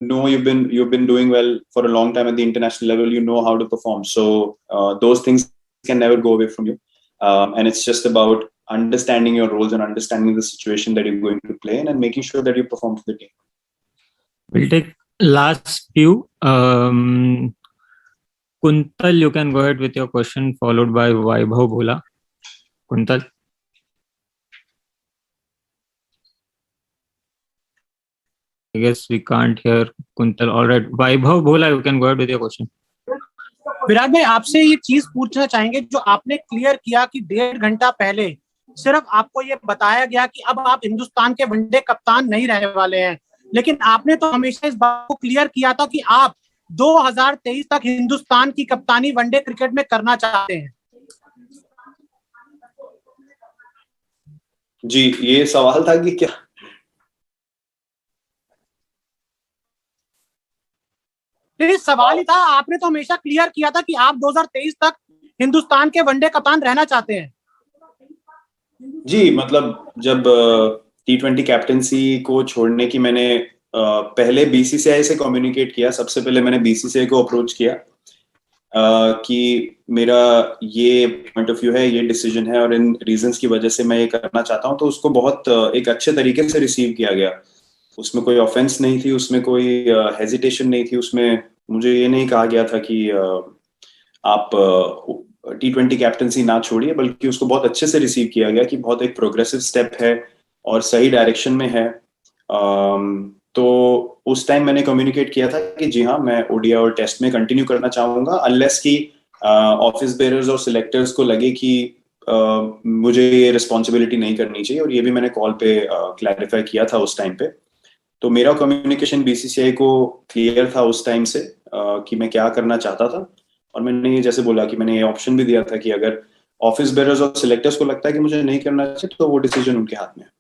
know you've been doing well for a long time at the international level. You know how to perform. So those things can never go away from you. And it's just about understanding your roles and understanding the situation that you're going to play in, and making sure that you perform for the team. We'll take last few. Kuntal, you can go ahead with your question, followed by Vaibhav Bhola. Kuntal. I guess we can't hear Kuntal. All right. Vaibhav Bhola, you can go ahead with your question. Virat भाई, आपसे ये चीज पूछना चाहेंगे, जो आपने clear किया कि 1.5 घंटा पहले सिर्फ आपको ये बताया गया कि अब आप हिंदुस्तान के वनडे कप्तान नहीं रहने वाले हैं, लेकिन आपने तो हमेशा इस बात को क्लियर किया था कि आप 2023 तक हिंदुस्तान की कप्तानी वनडे क्रिकेट में करना चाहते हैं। जी, ये सवाल था कि क्या? नहीं, सवाल ही था। आपने तो हमेशा क्लियर किया था कि आप 2023 तक हिंदुस्तान के वनडे कप्तान रहना चाहते हैं। जी, मतलब जब T20 कैप्टनसी को छोड़ने की मैंने पहले BCCI से कम्युनिकेट किया। सबसे पहले मैंने BCCI को अप्रोच किया कि मेरा ये पॉइंट ऑफ व्यू है, ये डिसीजन है और इन रीजंस की वजह से मैं ये करना चाहता हूँ। तो उसको बहुत एक अच्छे तरीके से रिसीव किया गया। उसमें कोई ऑफेंस नहीं थी, उसमें कोई हेजिटेशन नहीं थी। उसमें मुझे ये नहीं कहा गया था कि आप T20 कैप्टनसी ना छोड़िए, बल्कि उसको बहुत अच्छे से रिसीव किया गया कि बहुत एक प्रोग्रेसिव स्टेप है और सही डायरेक्शन में है। तो उस टाइम मैंने कम्युनिकेट किया था कि जी हाँ, मैं ODI और टेस्ट में कंटिन्यू करना चाहूंगा, अनलेस कि ऑफिस बेयरर्स और सिलेक्टर्स को लगे कि मुझे ये रिस्पॉन्सिबिलिटी नहीं करनी चाहिए। और ये भी मैंने कॉल पे क्लैरिफाई किया था उस टाइम पे। तो मेरा कम्युनिकेशन BCCI को क्लियर था उस टाइम से कि मैं क्या करना चाहता था। और मैंने ये जैसे बोला कि मैंने ये ऑप्शन भी दिया था कि अगर ऑफिस बेयरर्स और सिलेक्टर्स को लगता है कि मुझे नहीं करना चाहिए, तो वो डिसीजन उनके हाथ में है।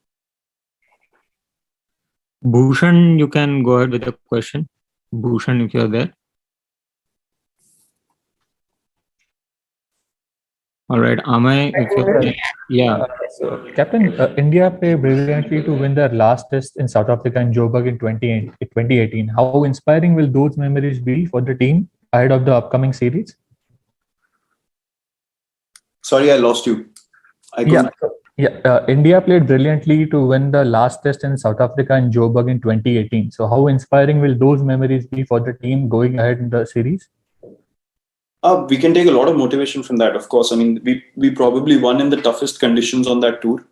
Bhushan, you can go ahead with the question. Bhushan, if you're there. All right, Amay, if you're there. Yeah. So, Captain, India played brilliantly to win their last test in South Africa in Joburg in 2018. How inspiring will those memories be for the team ahead of the upcoming series? Sorry, I lost you. India played brilliantly to win the last test in South Africa in Joburg in 2018. So how inspiring will those memories be for the team going ahead in the series? We can take a lot of motivation from that, of course. I mean, we probably won in the toughest conditions on that tour.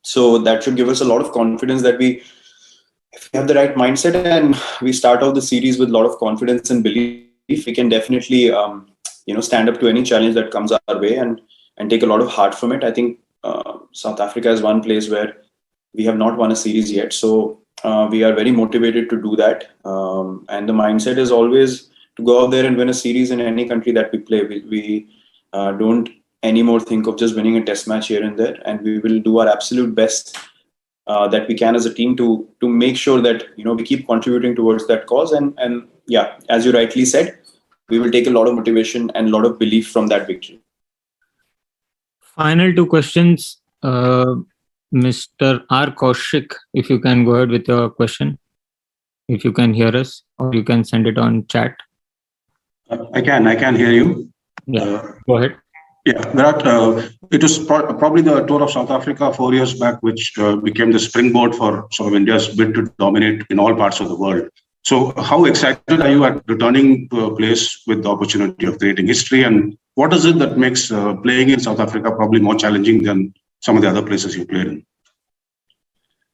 So that should give us a lot of confidence that if we have the right mindset and we start out the series with a lot of confidence and belief, we can definitely stand up to any challenge that comes our way and take a lot of heart from it. I think South Africa is one place where we have not won a series yet. So we are very motivated to do that. And the mindset is always to go out there and win a series in any country that we play. We don't anymore think of just winning a test match here and there, and we will do our absolute best that we can as a team to make sure that we keep contributing towards that cause. And yeah, as you rightly said, we will take a lot of motivation and a lot of belief from that victory. Final two questions, Mr. R. Kaushik, if you can go ahead with your question, if you can hear us, or you can send it on chat. I can hear you. Yeah, go ahead. Yeah, Virat, it was probably the tour of South Africa 4 years back, which became the springboard for sort of India's bid to dominate in all parts of the world. So how excited are you at returning to a place with the opportunity of creating history? And what is it that makes playing in South Africa probably more challenging than some of the other places you played in?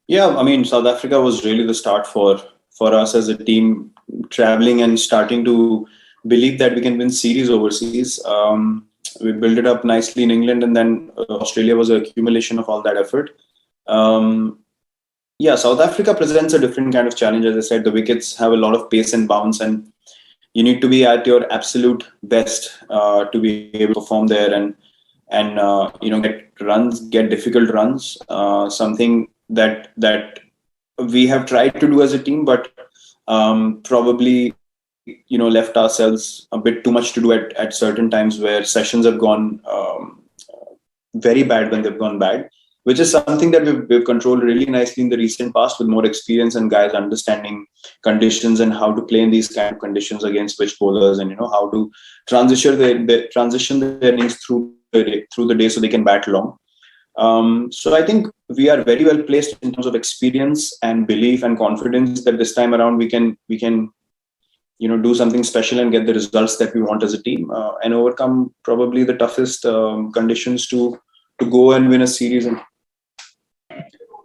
Yeah, I mean, South Africa was really the start for us as a team, traveling and starting to believe that we can win series overseas. We built it up nicely in England, and then Australia was an accumulation of all that effort. Yeah, South Africa presents a different kind of challenge. As I said, the wickets have a lot of pace and bounce, and you need to be at your absolute best to be able to perform there and get difficult runs. Something that we have tried to do as a team, but probably left ourselves a bit too much to do at certain times where sessions have gone very bad when they've gone bad. which is something that we've controlled really nicely in the recent past with more experience and guys understanding conditions and how to play in these kind of conditions against switch bowlers, and how to transition their innings through the day so they can bat long. So I think we are very well placed in terms of experience and belief and confidence that this time around we can do something special and get the results that we want as a team, and overcome probably the toughest conditions to go and win a series.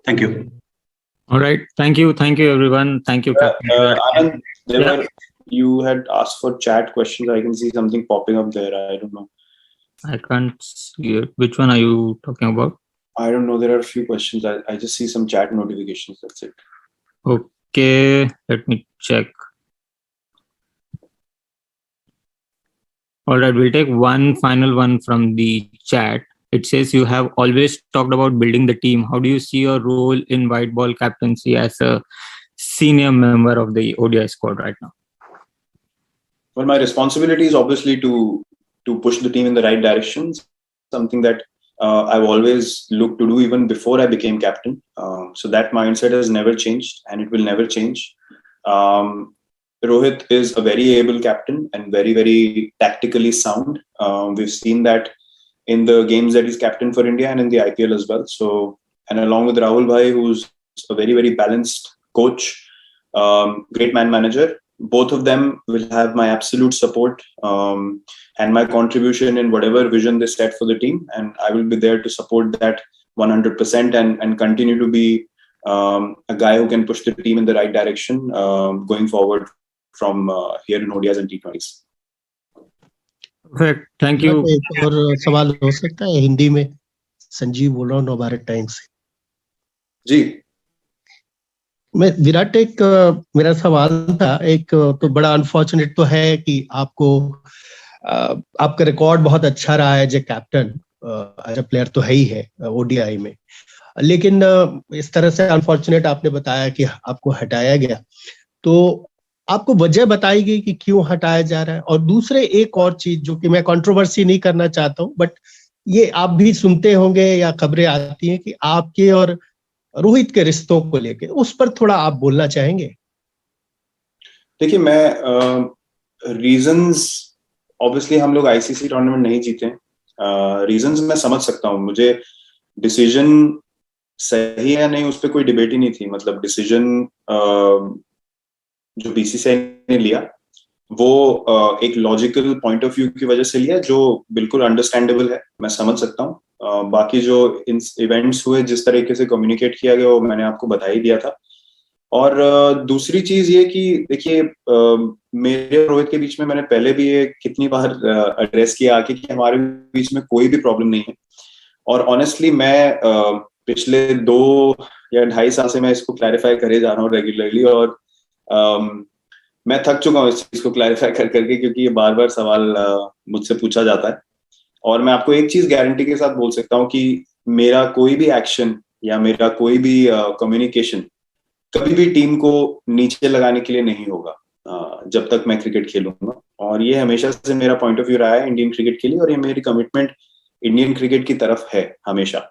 Thank you. All right. Thank you, everyone. Thank you, Captain. Anand, you had asked for chat questions. I can see something popping up there. I don't know. I can't see it. Which one are you talking about? I don't know. There are a few questions. I just see some chat notifications. That's it. Okay, let me check. All right, we'll take one final one from the chat. It says, you have always talked about building the team. How do you see your role in white ball captaincy as a senior member of the ODI squad right now? Well, my responsibility is obviously to push the team in the right direction, something that I've always looked to do even before I became captain. So that mindset has never changed, and it will never change. Rohit is a very able captain and very, very tactically sound. We've seen that in the games that he's captain for India and in the IPL as well. So, and along with Rahul Bhai, who's a very, very balanced coach, great man manager, both of them will have my absolute support and my contribution in whatever vision they set for the team. And I will be there to support that 100% and continue to be a guy who can push the team in the right direction going forward from here in ODIs and T20s. Perfect. Thank you. एक और सवाल हो सकता है हिंदी में? संजीव बोल रहा हूँ नवभारत टाइम्स से। जी मैं विराट, एक मेरा सवाल था, एक तो बड़ा अनफॉर्चुनेट तो है कि आपका रिकॉर्ड बहुत अच्छा रहा है as a captain, as a player तो है ही है ओडीआई में, लेकिन इस तरह से अनफॉर्चुनेट आपने बताया कि आपको हटाया गया, तो आपको वजह बताई गई कि क्यों हटाया जा रहा है? और दूसरे एक और चीज जो कि मैं कंट्रोवर्सी नहीं करना चाहता हूँ, बट ये आप भी सुनते होंगे या खबरें आती हैं कि आपके और रोहित के रिश्तों को लेके, उस पर थोड़ा आप बोलना चाहेंगे? देखिए, मैं रीजंस, ऑब्वियसली हम लोग आईसीसी टूर्नामेंट नहीं जीते, रीजंस मैं समझ सकता हूँ। मुझे डिसीजन सही है नहीं उस पर कोई डिबेट ही नहीं थी। मतलब डिसीजन जो बीसीसीआई ने लिया वो एक लॉजिकल पॉइंट ऑफ व्यू की वजह से लिया, जो बिल्कुल अंडरस्टैंडेबल है, मैं समझ सकता हूँ। बाकी जो इवेंट्स हुए, जिस तरीके से कम्युनिकेट किया गया, वो मैंने आपको बता ही दिया था। और दूसरी चीज ये कि देखिए, मेरे और रोहित के बीच में मैंने पहले भी ये कितनी बार एड्रेस किया आके कि हमारे बीच में कोई भी प्रॉब्लम नहीं है। और ऑनेस्टली मैं पिछले 2 या 2.5 साल से मैं इसको क्लैरिफाई करे जा रहा हूँ रेगुलरली, और मैं थक चुका हूँ इस चीज को क्लैरिफाई कर करके, क्योंकि ये बार बार सवाल मुझसे पूछा जाता है। और मैं आपको एक चीज गारंटी के साथ बोल सकता हूँ कि मेरा कोई भी एक्शन या मेरा कोई भी कम्युनिकेशन कभी भी टीम को नीचे लगाने के लिए नहीं होगा जब तक मैं क्रिकेट खेलूंगा। और ये हमेशा से मेरा पॉइंट ऑफ व्यू रहा है इंडियन क्रिकेट के लिए, और ये मेरी कमिटमेंट इंडियन क्रिकेट की तरफ है हमेशा।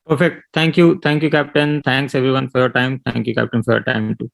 Perfect. Thank you, Captain. Thanks everyone for your time. Thank you, Captain, for your time too.